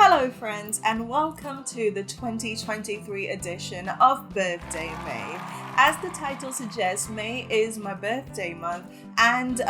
Hello friends, and welcome to the 2023 edition of Birthday May. As the title suggests, May is my birthday month, and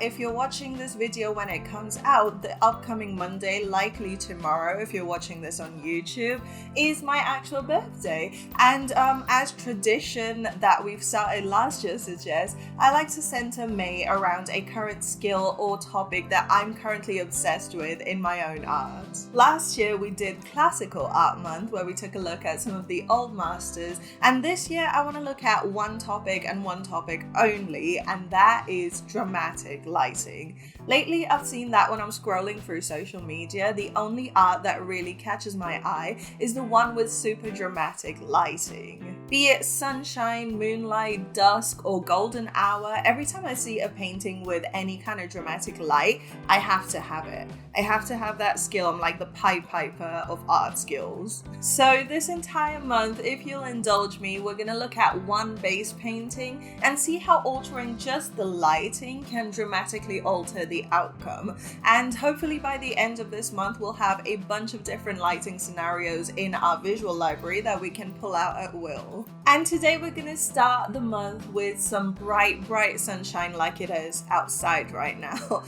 if you're watching this video when it comes out, the upcoming Monday, likely tomorrow if you're watching this on YouTube, is my actual birthday. And as tradition that we've started last year suggests, I like to center May around a current skill or topic that I'm currently obsessed with in my own art. Last year we did Classical Art Month, where we took a look at some of the old masters, and this year I want to look at one topic and one topic only, and that is dramatic lighting. Lately I've seen that when I'm scrolling through social media, the only art that really catches my eye is the one with super dramatic lighting. Be it sunshine, moonlight, dusk, or golden hour, every time I see a painting with any kind of dramatic light, I have to have it. I have to have that skill. I'm like the Pied Piper of art skills. So this entire month, if you'll indulge me, we're gonna look at one base painting and see how altering just the lighting can dramatically alter the outcome. And hopefully by the end of this month, we'll have a bunch of different lighting scenarios in our visual library that we can pull out at will. And today we're gonna start the month with some bright sunshine like it is outside right now.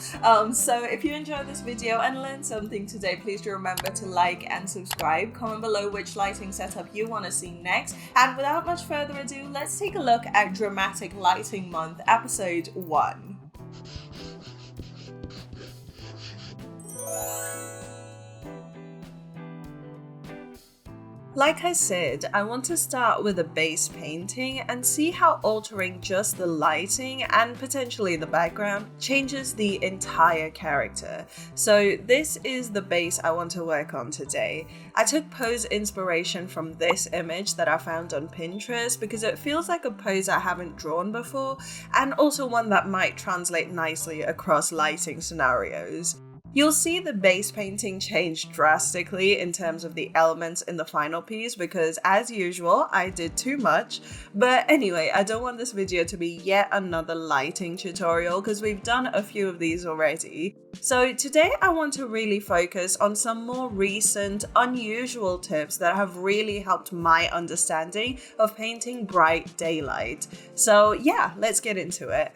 So if you enjoyed this video and learned something today, please do remember to like and subscribe. Comment below which lighting setup you want to see next. And without much further ado, let's take a look at Dramatic Lighting Month, episode 1. Like I said, I want to start with a base painting and see how altering just the lighting and potentially the background changes the entire character. So this is the base I want to work on today. I took pose inspiration from this image that I found on Pinterest because it feels like a pose I haven't drawn before, and also one that might translate nicely across lighting scenarios. You'll see the base painting change drastically in terms of the elements in the final piece because, as usual, I did too much. But anyway, I don't want this video to be yet another lighting tutorial because we've done a few of these already. So today I want to really focus on some more recent, unusual tips that have really helped my understanding of painting bright daylight. So yeah, let's get into it.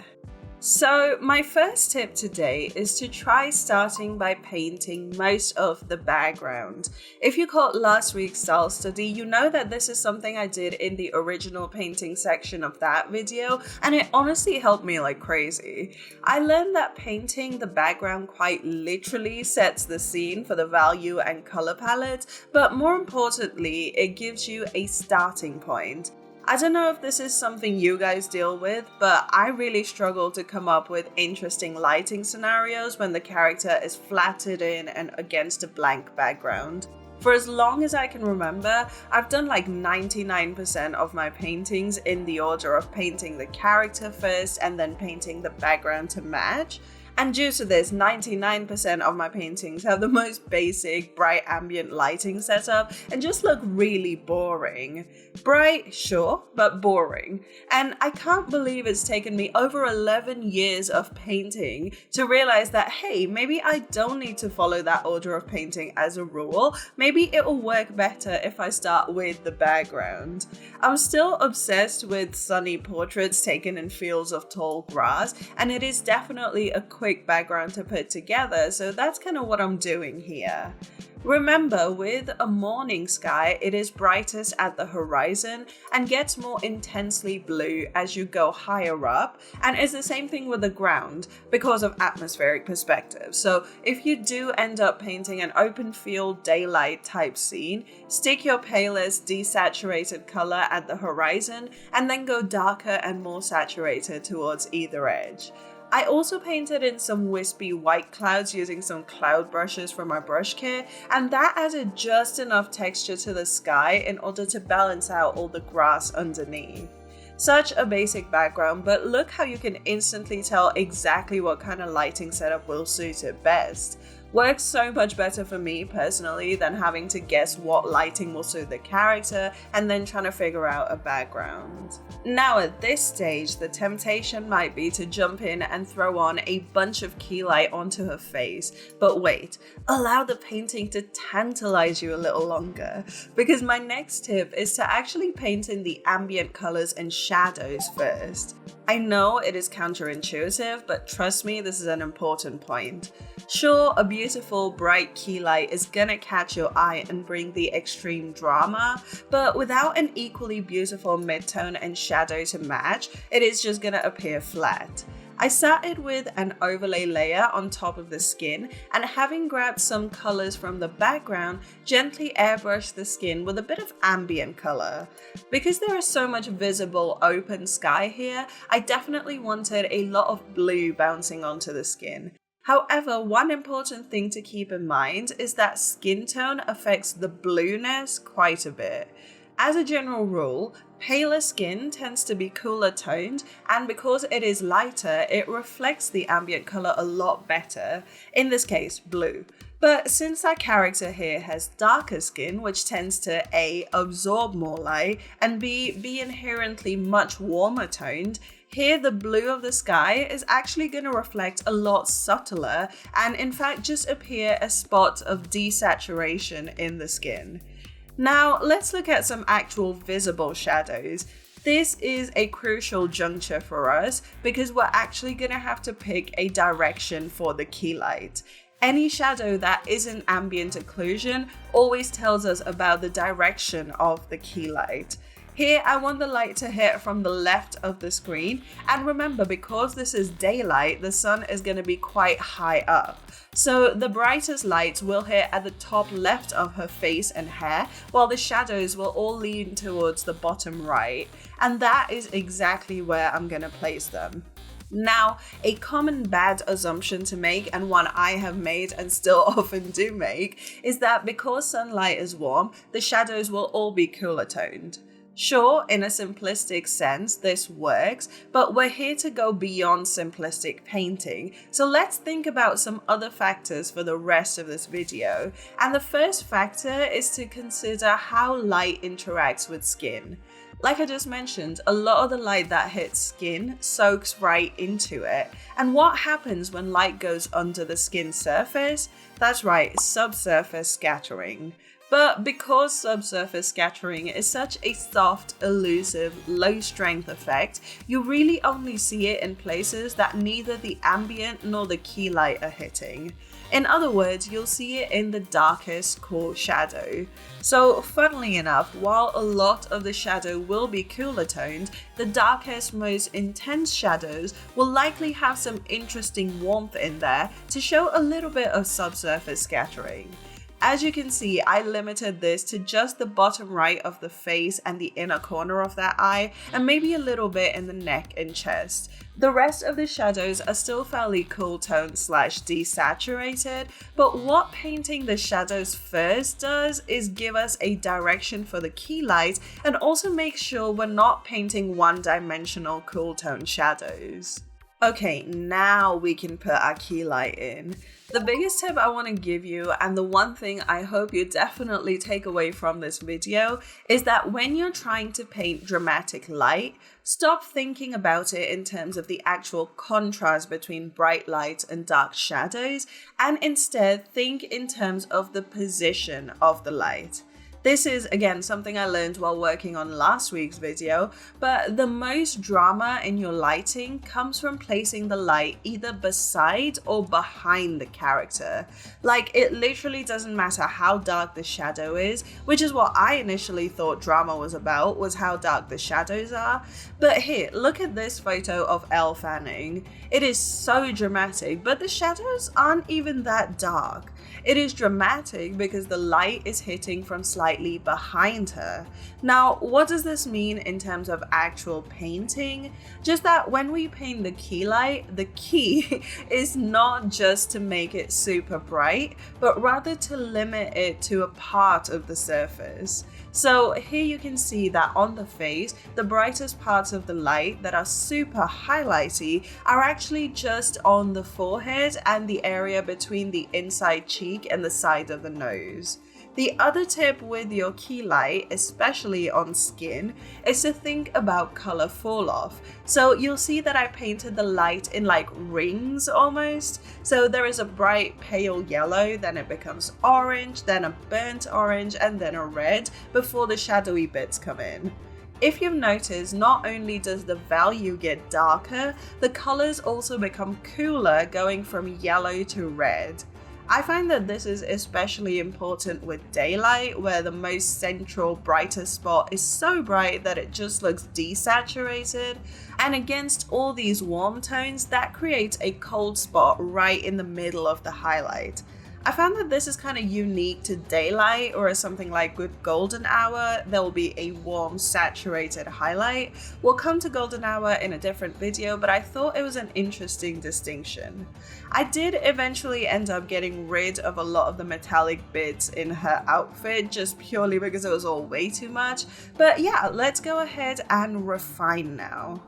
So my first tip today is to try starting by painting most of the background. If you caught last week's style study, you know that this is something I did in the original painting section of that video, and it honestly helped me like crazy. I learned that painting the background quite literally sets the scene for the value and color palette, but more importantly, it gives you a starting point. I don't know if this is something you guys deal with, but I really struggle to come up with interesting lighting scenarios when the character is flattered in and against a blank background. For as long as I can remember, I've done like 99% of my paintings in the order of painting the character first and then painting the background to match. And due to this, 99% of my paintings have the most basic, bright ambient lighting setup and just look really boring. Bright, sure, but boring. And I can't believe it's taken me over 11 years of painting to realize that, hey, maybe I don't need to follow that order of painting as a rule. Maybe it will work better if I start with the background. I'm still obsessed with sunny portraits taken in fields of tall grass, and it is definitely a quick background to put together, so that's kind of what I'm doing here. Remember, with a morning sky, it is brightest at the horizon and gets more intensely blue as you go higher up, and it's the same thing with the ground because of atmospheric perspective. So if you do end up painting an open field daylight type scene, stick your palest desaturated color at the horizon and then go darker and more saturated towards either edge. I also painted in some wispy white clouds using some cloud brushes from my brush kit, and that added just enough texture to the sky in order to balance out all the grass underneath. Such a basic background, but look how you can instantly tell exactly what kind of lighting setup will suit it best. Works so much better for me personally than having to guess what lighting will suit the character and then trying to figure out a background. Now at this stage, the temptation might be to jump in and throw on a bunch of key light onto her face, but wait, allow the painting to tantalize you a little longer, because my next tip is to actually paint in the ambient colors and shadows first. I know it is counterintuitive, but trust me, this is an important point. Sure, a beautiful bright key light is gonna catch your eye and bring the extreme drama, but without an equally beautiful midtone and shadow to match, it is just gonna appear flat. I started with an overlay layer on top of the skin, and having grabbed some colors from the background, gently airbrushed the skin with a bit of ambient color. Because there is so much visible open sky here, I definitely wanted a lot of blue bouncing onto the skin. However, one important thing to keep in mind is that skin tone affects the blueness quite a bit. As a general rule, paler skin tends to be cooler toned, and because it is lighter, it reflects the ambient color a lot better, in this case, blue. But since our character here has darker skin, which tends to A, absorb more light, and B, be inherently much warmer toned, here the blue of the sky is actually going to reflect a lot subtler and in fact just appear a spot of desaturation in the skin. Now let's look at some actual visible shadows. This is a crucial juncture for us because we're actually going to have to pick a direction for the key light. Any shadow that isn't ambient occlusion always tells us about the direction of the key light. Here, I want the light to hit from the left of the screen, and remember, because this is daylight, the sun is going to be quite high up. So the brightest lights will hit at the top left of her face and hair, while the shadows will all lean towards the bottom right, and that is exactly where I'm going to place them. Now, a common bad assumption to make, and one I have made and still often do make, is that because sunlight is warm, the shadows will all be cooler toned. Sure, in a simplistic sense, this works, but we're here to go beyond simplistic painting, so let's think about some other factors for the rest of this video. And the first factor is to consider how light interacts with skin. Like I just mentioned, a lot of the light that hits skin soaks right into it. And what happens when light goes under the skin surface? That's right, subsurface scattering. But because subsurface scattering is such a soft, elusive, low-strength effect, you really only see it in places that neither the ambient nor the key light are hitting. In other words, you'll see it in the darkest core shadow. So funnily enough, while a lot of the shadow will be cooler toned, the darkest, most intense shadows will likely have some interesting warmth in there to show a little bit of subsurface scattering. As you can see, I limited this to just the bottom right of the face and the inner corner of that eye, and maybe a little bit in the neck and chest. The rest of the shadows are still fairly cool toned / desaturated, but what painting the shadows first does is give us a direction for the key light and also make sure we're not painting one-dimensional cool toned shadows. Okay, now we can put our key light in. The biggest tip I want to give you, and the one thing I hope you definitely take away from this video, is that when you're trying to paint dramatic light, stop thinking about it in terms of the actual contrast between bright light and dark shadows, and instead think in terms of the position of the light. This is, again, something I learned while working on last week's video, but the most drama in your lighting comes from placing the light either beside or behind the character. Like, it literally doesn't matter how dark the shadow is, which is what I initially thought drama was about, was how dark the shadows are. But here, look at this photo of Elle Fanning. It is so dramatic, but the shadows aren't even that dark. It is dramatic because the light is hitting from slightly slightly behind her. Now, what does this mean in terms of actual painting? Just that when we paint the key light, the key is not just to make it super bright, but rather to limit it to a part of the surface. So here you can see that on the face, the brightest parts of the light that are super highlighty are actually just on the forehead and the area between the inside cheek and the side of the nose. The other tip with your key light, especially on skin, is to think about color fall off. So you'll see that I painted the light in like rings almost. So there is a bright pale yellow, then it becomes orange, then a burnt orange, and then a red before the shadowy bits come in. If you've noticed, not only does the value get darker, the colors also become cooler, going from yellow to red. I find that this is especially important with daylight, where the most central, brightest spot is so bright that it just looks desaturated. And against all these warm tones, that creates a cold spot right in the middle of the highlight. I found that this is kind of unique to daylight, or something like with golden hour, there will be a warm, saturated highlight. We'll come to golden hour in a different video, but I thought it was an interesting distinction. I did eventually end up getting rid of a lot of the metallic bits in her outfit, just purely because it was all way too much. But yeah, let's go ahead and refine now.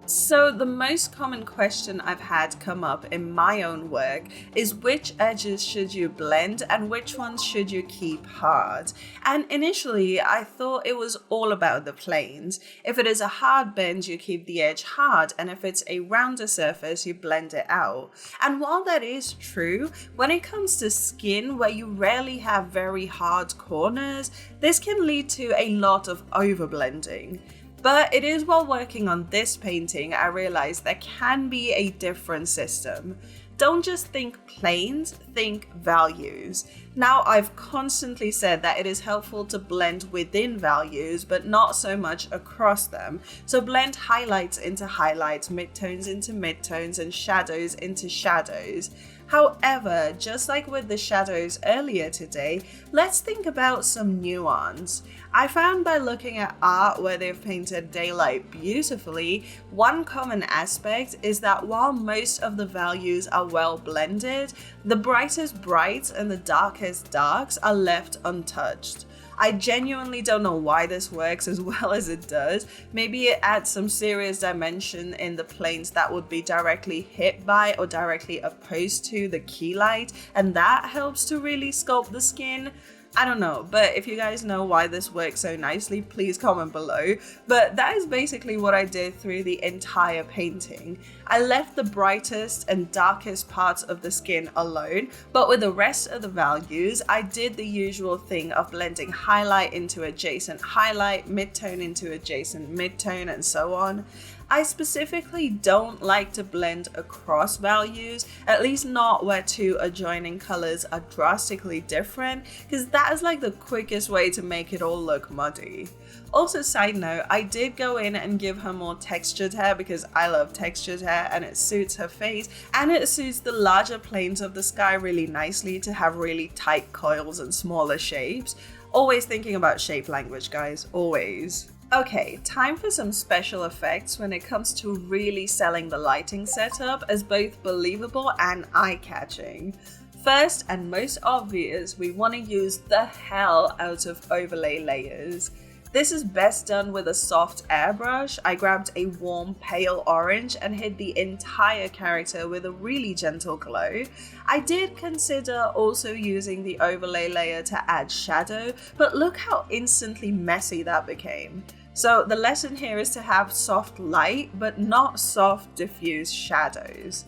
So the most common question I've had come up in my own work is which edges should you blend and which ones should you keep hard? And initially I thought it was all about the planes. If it is a hard bend, you keep the edge hard, and if it's a rounder surface, you blend it out. And while that is true, when it comes to skin, where you rarely have very hard corners, this can lead to a lot of overblending. But it is while working on this painting I realized there can be a different system. Don't just think planes, think values. Now, I've constantly said that it is helpful to blend within values, but not so much across them. So blend highlights into highlights, midtones into midtones, and shadows into shadows. However, just like with the shadows earlier today, let's think about some nuance. I found by looking at art where they've painted daylight beautifully, one common aspect is that while most of the values are well blended, the brightest brights and the darkest darks are left untouched. I genuinely don't know why this works as well as it does. Maybe it adds some serious dimension in the planes that would be directly hit by or directly opposed to the key light, and that helps to really sculpt the skin. I don't know, but if you guys know why this works so nicely, please comment below. But that is basically what I did through the entire painting. I left the brightest and darkest parts of the skin alone, but with the rest of the values, I did the usual thing of blending highlight into adjacent highlight, midtone into adjacent midtone, and so on. I specifically don't like to blend across values, at least not where two adjoining colors are drastically different, because that is like the quickest way to make it all look muddy. Also, side note, I did go in and give her more textured hair because I love textured hair and it suits her face, and it suits the larger planes of the sky really nicely to have really tight coils and smaller shapes. Always thinking about shape language, guys, always. Okay, time for some special effects when it comes to really selling the lighting setup as both believable and eye-catching. First and most obvious, we want to use the hell out of overlay layers. This is best done with a soft airbrush. I grabbed a warm pale orange and hid the entire character with a really gentle glow. I did consider also using the overlay layer to add shadow, but look how instantly messy that became. So the lesson here is to have soft light, but not soft diffuse shadows.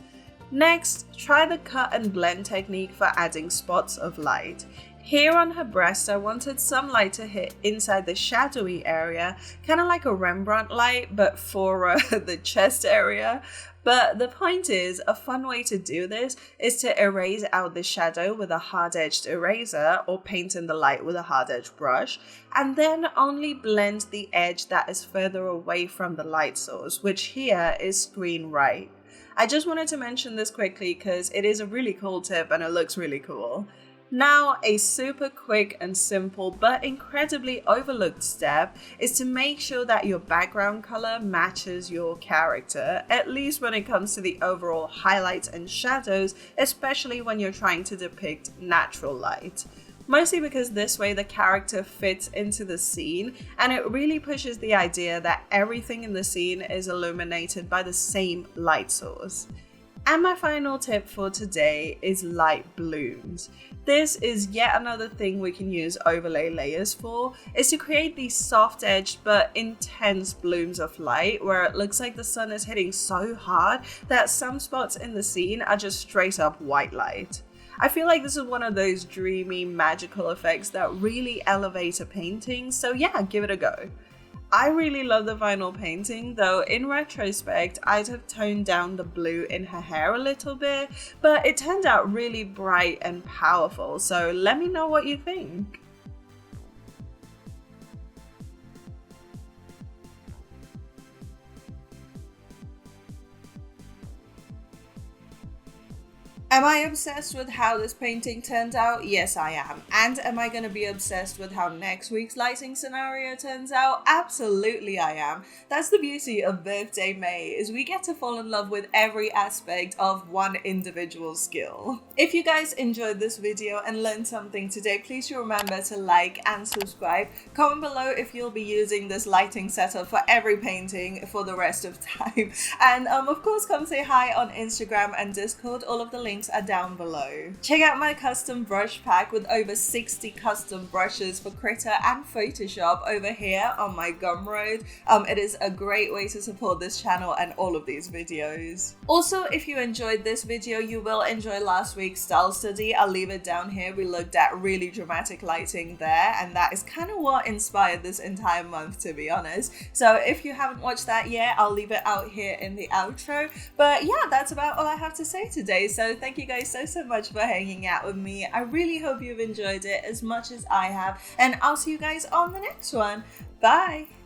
Next, try the cut and blend technique for adding spots of light. Here on her breast, I wanted some light to hit inside the shadowy area, kind of like a Rembrandt light, but for the chest area. But the point is, a fun way to do this is to erase out the shadow with a hard-edged eraser or paint in the light with a hard-edged brush, and then only blend the edge that is further away from the light source, which here is screen right. I just wanted to mention this quickly because it is a really cool tip and it looks really cool. Now, a super quick and simple but incredibly overlooked step is to make sure that your background color matches your character, at least when it comes to the overall highlights and shadows, especially when you're trying to depict natural light. Mostly because this way the character fits into the scene, and it really pushes the idea that everything in the scene is illuminated by the same light source. And my final tip for today is light blooms. This is yet another thing we can use overlay layers for, is to create these soft-edged but intense blooms of light where it looks like the sun is hitting so hard that some spots in the scene are just straight up white light. I feel like this is one of those dreamy, magical effects that really elevate a painting, so yeah, give it a go. I really love the final painting, though in retrospect I'd have toned down the blue in her hair a little bit, but it turned out really bright and powerful, so let me know what you think. Am I obsessed with how this painting turned out? Yes, I am. And am I going to be obsessed with how next week's lighting scenario turns out? Absolutely I am. That's the beauty of Birthday May, is we get to fall in love with every aspect of one individual skill. If you guys enjoyed this video and learned something today, please do remember to like and subscribe. Comment below if you'll be using this lighting setup for every painting for the rest of time. And of course, come say hi on Instagram and Discord. All of the links are down below. Check out my custom brush pack with over 60 custom brushes for Critter and Photoshop over here on my Gumroad. It is a great way to support this channel and all of these videos. Also, if you enjoyed this video, you will enjoy last week's style study. I'll leave it down here. We looked at really dramatic lighting there, and that is kind of what inspired this entire month, to be honest. So if you haven't watched that yet, I'll leave it out here in the outro. But yeah, that's about all I have to say today. So thank you guys so much for hanging out with me. I really hope you've enjoyed it as much as I have, and I'll see you guys on the next one. Bye!